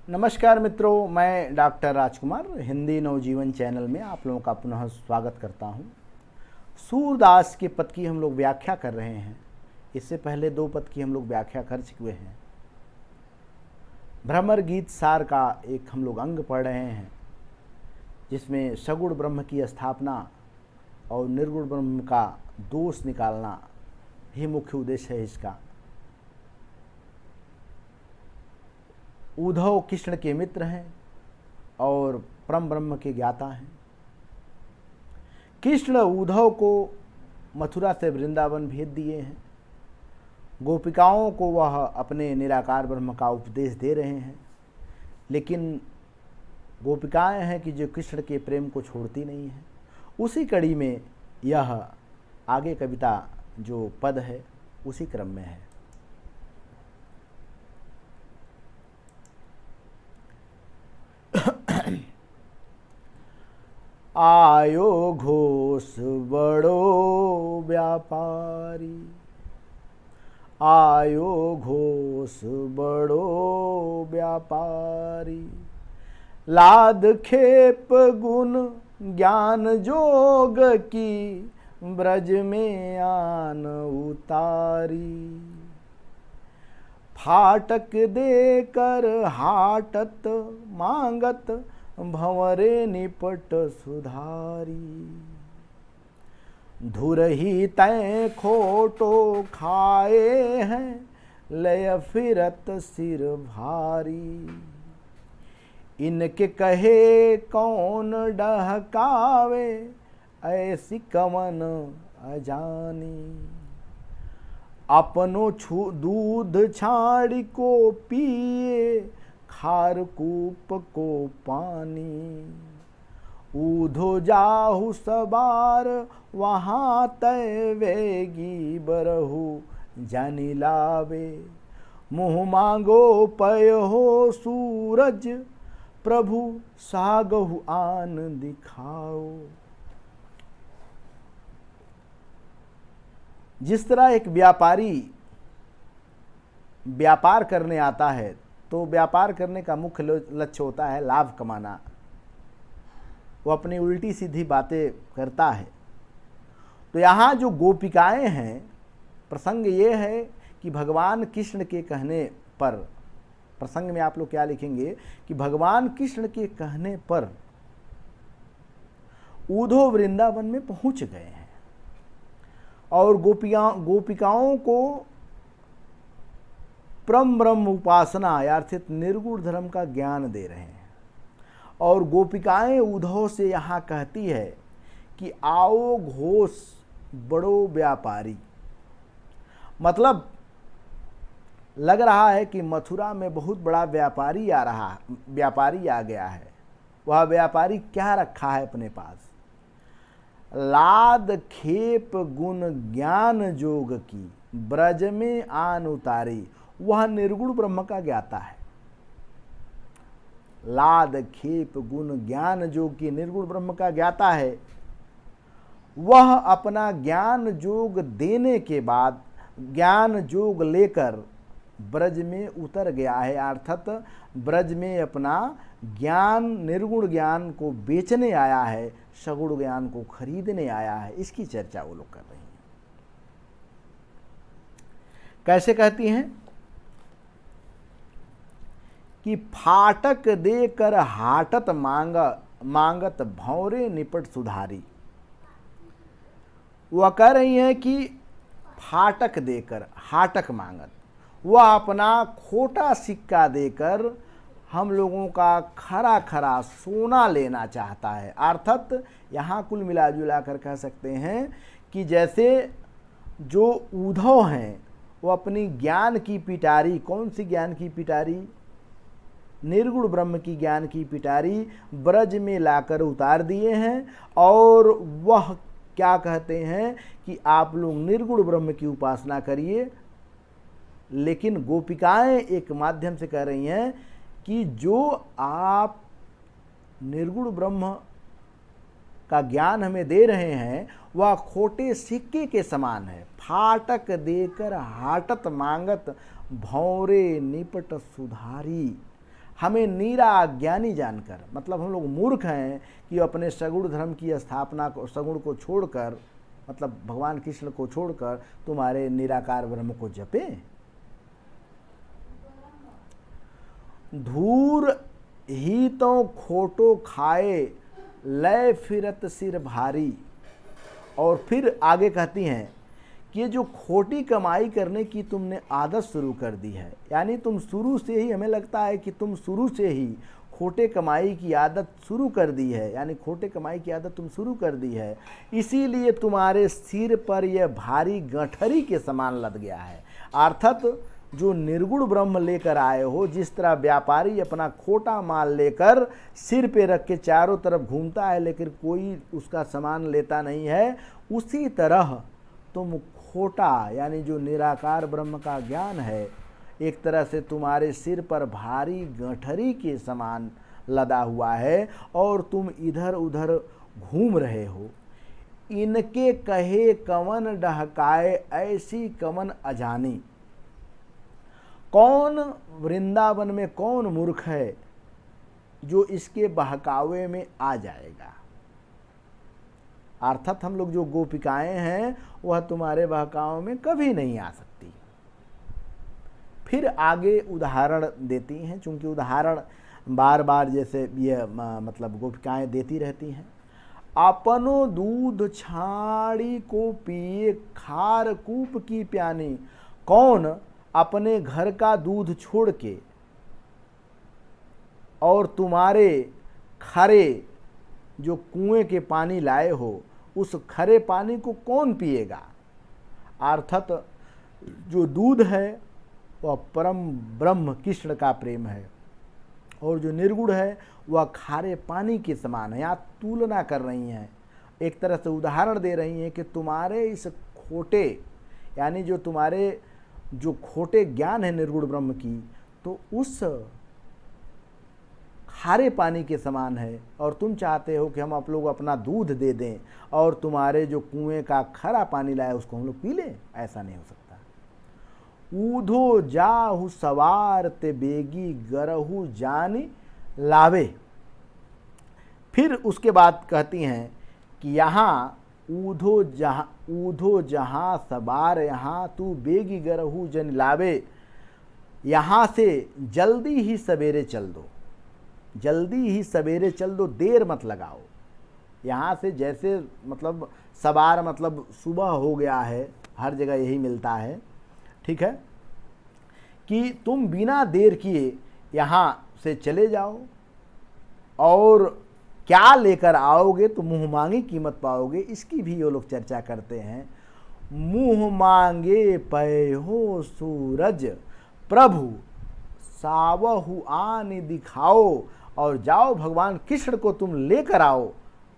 नमस्कार मित्रों, मैं डॉक्टर राजकुमार हिंदी नवजीवन चैनल में आप लोगों का पुनः स्वागत करता हूं। सूरदास के पद की हम लोग व्याख्या कर रहे हैं। इससे पहले 2 पद की हम लोग व्याख्या कर चुके हैं। भ्रमर गीत सार का एक हम लोग अंग पढ़ रहे हैं, जिसमें सगुण ब्रह्म की स्थापना और निर्गुण ब्रह्म का दोष निकालना ही मुख्य उद्देश्य है इसका। उद्धव कृष्ण के मित्र हैं और परम ब्रह्म के ज्ञाता हैं। कृष्ण उद्धव को मथुरा से वृंदावन भेज दिए हैं। गोपिकाओं को वह अपने निराकार ब्रह्म का उपदेश दे रहे हैं, लेकिन गोपिकाएं हैं कि जो कृष्ण के प्रेम को छोड़ती नहीं हैं। उसी कड़ी में यह आगे कविता जो पद है उसी क्रम में है। आयो घोष बड़ो व्यापारी, आयो घोष बड़ो व्यापारी, लाद खेप गुण ज्ञान जोग की, ब्रज में आन उतारी। फाटक देकर हाटत मांगत, भंवरे निपट सुधारी। धुरही तय खोटो खाए हैं, लय फिरत सिर भारी। इनके कहे कौन डहकावे, ऐसी कमन अजानी। अपनो दूध छाड़ी को पिए, खार कूप को पानी। ऊधो जाहु सवार वहाँ तय वेगी, बरहु जानी लावे। मुँह मांगो पय हो सूरज, प्रभु सागहु आन दिखाओ। जिस तरह एक व्यापारी व्यापार करने आता है तो व्यापार करने का मुख्य लक्ष्य होता है लाभ कमाना। वो अपनी उल्टी सीधी बातें करता है। तो यहाँ जो गोपिकाएं हैं, प्रसंग ये है कि भगवान कृष्ण के कहने पर, प्रसंग में आप लोग क्या लिखेंगे कि भगवान कृष्ण के कहने पर उद्धव वृंदावन में पहुंच गए हैं और गोपिकाओं को परम ब्रह्म उपासना अर्थात निर्गुण धर्म का ज्ञान दे रहे हैं। और गोपिकाएं उद्धव से यहाँ कहती है कि आओ घोष बड़ो व्यापारी। मतलब लग रहा है कि मथुरा में बहुत बड़ा व्यापारी आ गया है। वह व्यापारी क्या रखा है अपने पास? लाद खेप गुण ज्ञान जोग की, ब्रज में आन उतारी। वह निर्गुण ब्रह्म का ज्ञाता है। लाद खेप गुण ज्ञान जोग की निर्गुण ब्रह्म का ज्ञाता है। वह अपना ज्ञान जोग देने के बाद ज्ञान जोग लेकर ब्रज में उतर गया है। अर्थात ब्रज में अपना ज्ञान, निर्गुण ज्ञान को बेचने आया है, सगुण ज्ञान को खरीदने आया है। इसकी चर्चा वो लोग कर रही हैं। कैसे कहती हैं कि फाटक देकर हाटत मांगत, भंवरे निपट सुधारी। वह कह रही हैं कि फाटक देकर, हाटक मांगत, वह अपना खोटा सिक्का देकर हम लोगों का खरा खरा सोना लेना चाहता है। अर्थात यहाँ कुल मिला जुला कर कह सकते हैं कि जैसे जो उद्धव हैं वो अपनी ज्ञान की पिटारी, कौन सी ज्ञान की पिटारी? निर्गुण ब्रह्म की ज्ञान की पिटारी ब्रज में लाकर उतार दिए हैं। और वह क्या कहते हैं कि आप लोग निर्गुण ब्रह्म की उपासना करिए। लेकिन गोपिकाएं एक माध्यम से कह रही हैं कि जो आप निर्गुण ब्रह्म का ज्ञान हमें दे रहे हैं वह खोटे सिक्के के समान है। फाटक देकर हाटत मांगत, भंवरे निपट सुधारी। हमें नीरा अज्ञानी जानकर, मतलब हम लोग मूर्ख हैं कि अपने सगुण धर्म की स्थापना को, सगुण को छोड़कर, मतलब भगवान कृष्ण को छोड़कर तुम्हारे निराकार ब्रह्म को जपे। धूर ही तो खोटो खाए लय फिरत सिर भारी। और फिर आगे कहती हैं कि ये जो खोटी कमाई करने की तुमने आदत शुरू कर दी है, यानी तुम शुरू से ही, हमें लगता है कि तुम शुरू से ही खोटे कमाई की आदत शुरू कर दी है, यानी खोटे कमाई की आदत तुम शुरू कर दी है, इसीलिए तुम्हारे सिर पर यह भारी गठरी के समान लद गया है। अर्थात जो निर्गुण ब्रह्म लेकर आए हो, जिस तरह व्यापारी अपना खोटा माल लेकर सिर पे रख के चारों तरफ घूमता है लेकिन कोई उसका सामान लेता नहीं है, उसी तरह तुम खोटा, यानी जो निराकार ब्रह्म का ज्ञान है, एक तरह से तुम्हारे सिर पर भारी गठरी के समान लदा हुआ है और तुम इधर उधर घूम रहे हो। इनके कहे कवन डहकाए ऐसी कवन अजानी। कौन वृंदावन में कौन मूर्ख है जो इसके बहकावे में आ जाएगा। अर्थात हम लोग जो गोपिकाएं हैं वह तुम्हारे बहकावे में कभी नहीं आ सकती। फिर आगे उदाहरण देती हैं, चूंकि उदाहरण बार बार जैसे ये मतलब गोपिकाएं देती रहती हैं। अपनो दूध छाड़ी को पिए खार कूप की प्यानी। कौन अपने घर का दूध छोड़ के और तुम्हारे खरे जो कुएं के पानी लाए हो, उस खरे पानी को कौन पिएगा। अर्थात जो दूध है वह परम ब्रह्म कृष्ण का प्रेम है और जो निर्गुण है वह खारे पानी के समान है। यहाँ तुलना कर रही हैं, एक तरह से उदाहरण दे रही हैं कि तुम्हारे इस खोटे, यानी जो तुम्हारे जो खोटे ज्ञान है निर्गुण ब्रह्म की, तो उस खारे पानी के समान है और तुम चाहते हो कि हम आप लोग अपना दूध दे दें और तुम्हारे जो कुएं का खरा पानी लाए उसको हम लोग पी लें। ऐसा नहीं हो सकता। ऊधो जाहु सवार ते बेगी गरहु जानी लावे। फिर उसके बाद कहती हैं कि यहाँ ऊधो जहाँ सवार यहाँ तू बेगी गरहु जन लावे। यहाँ से जल्दी ही सवेरे चल दो, जल्दी ही सवेरे चल दो, देर मत लगाओ। यहाँ से जैसे मतलब सवार मतलब सुबह हो गया है, हर जगह यही मिलता है, ठीक है, कि तुम बिना देर किए यहाँ से चले जाओ और क्या लेकर आओगे तो मुँह मांगी कीमत पाओगे। इसकी भी ये लोग चर्चा करते हैं। मुँह मांगे पै हो सूरज प्रभु सावहु आन दिखाओ। और जाओ भगवान कृष्ण को तुम लेकर आओ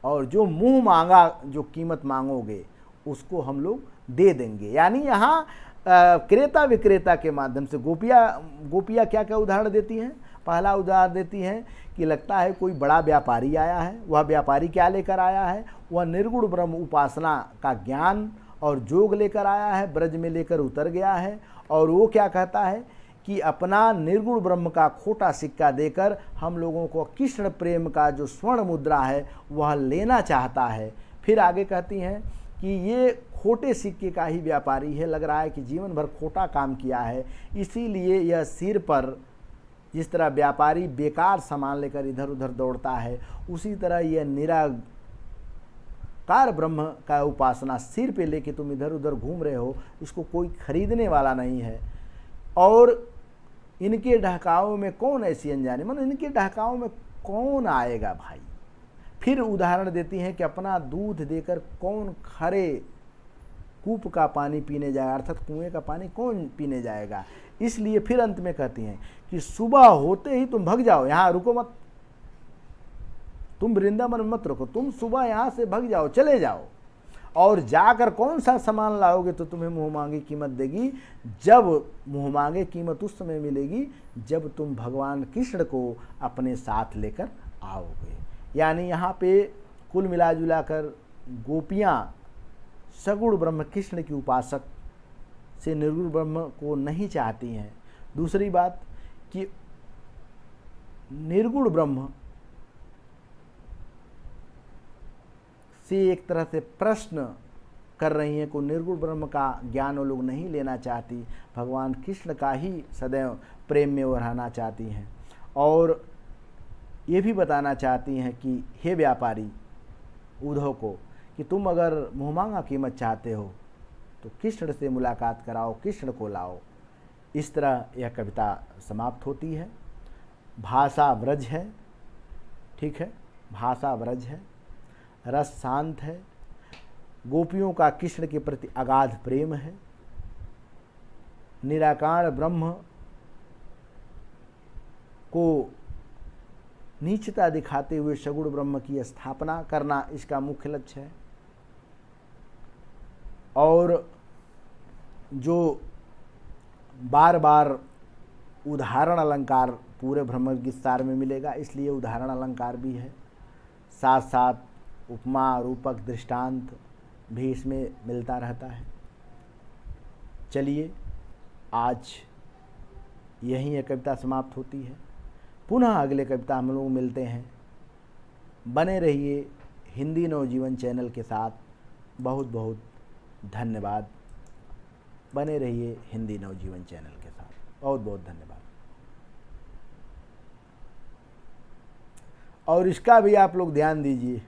और जो मुंह मांगा जो कीमत मांगोगे उसको हम लोग दे देंगे। यानी यहाँ क्रेता विक्रेता के माध्यम से गोपियाँ क्या क्या उदाहरण देती हैं। पहला उदाहरण देती हैं कि लगता है कोई बड़ा व्यापारी आया है। वह व्यापारी क्या लेकर आया है, वह निर्गुण ब्रह्म उपासना का ज्ञान और जोग लेकर आया है, ब्रज में लेकर उतर गया है और वो क्या कहता है कि अपना निर्गुण ब्रह्म का खोटा सिक्का देकर हम लोगों को कृष्ण प्रेम का जो स्वर्ण मुद्रा है वह लेना चाहता है। फिर आगे कहती हैं कि ये खोटे सिक्के का ही व्यापारी है, लग रहा है कि जीवन भर खोटा काम किया है, इसीलिए यह सिर पर जिस तरह व्यापारी बेकार सामान लेकर इधर उधर दौड़ता है, उसी तरह यह निराकार ब्रह्म का उपासना सिर पे लेके तुम इधर उधर घूम रहे हो, इसको कोई खरीदने वाला नहीं है। और इनके ढहकाओं में कौन ऐसी अनजानी, मतलब इनके ढहकाओं में कौन आएगा भाई। फिर उदाहरण देती हैं कि अपना दूध देकर कौन खरे कूप का पानी पीने जाएगा, अर्थात कुएं का पानी कौन पीने जाएगा। इसलिए फिर अंत में कहती हैं कि सुबह होते ही तुम भग जाओ, यहाँ रुको मत, तुम वृंदावन मत रुको, तुम सुबह यहाँ से भग जाओ, चले जाओ और जाकर कौन सा सामान लाओगे तो तुम्हें मुँह मांगी कीमत देगी। जब मुँह मांगे कीमत उस समय मिलेगी जब तुम भगवान कृष्ण को अपने साथ लेकर आओगे। यानी यहाँ पे कुल मिला जुला कर गोपियाँ सगुण ब्रह्म कृष्ण की उपासक से निर्गुण ब्रह्म को नहीं चाहती हैं। दूसरी बात कि निर्गुण ब्रह्म से एक तरह से प्रश्न कर रही हैं, को निर्गुण ब्रह्म का ज्ञान वो लोग नहीं लेना चाहती, भगवान कृष्ण का ही सदैव प्रेम में वो रहना चाहती हैं और ये भी बताना चाहती हैं कि हे व्यापारी उद्धव को कि तुम अगर मुँहमांगा कीमत चाहते हो तो कृष्ण से मुलाकात कराओ, कृष्ण को लाओ। इस तरह यह कविता समाप्त होती है। भाषा व्रज है, ठीक है, भाषा व्रज है, रस शांत है, गोपियों का कृष्ण के प्रति अगाध प्रेम है, निराकार ब्रह्म को नीचता दिखाते हुए सगुण ब्रह्म की स्थापना करना इसका मुख्य लक्ष्य है। और जो बार बार उदाहरण अलंकार पूरे ब्रह्म विस्तार में मिलेगा, इसलिए उदाहरण अलंकार भी है, साथ साथ उपमा रूपक दृष्टांत भी इसमें मिलता रहता है। चलिए आज यहीं यह कविता समाप्त होती है। पुनः अगले कविता हम लोग मिलते हैं। बने रहिए हिंदी नवजीवन चैनल के साथ। बहुत बहुत धन्यवाद। बने रहिए हिंदी नवजीवन चैनल के साथ। बहुत बहुत धन्यवाद। और इसका भी आप लोग ध्यान दीजिए।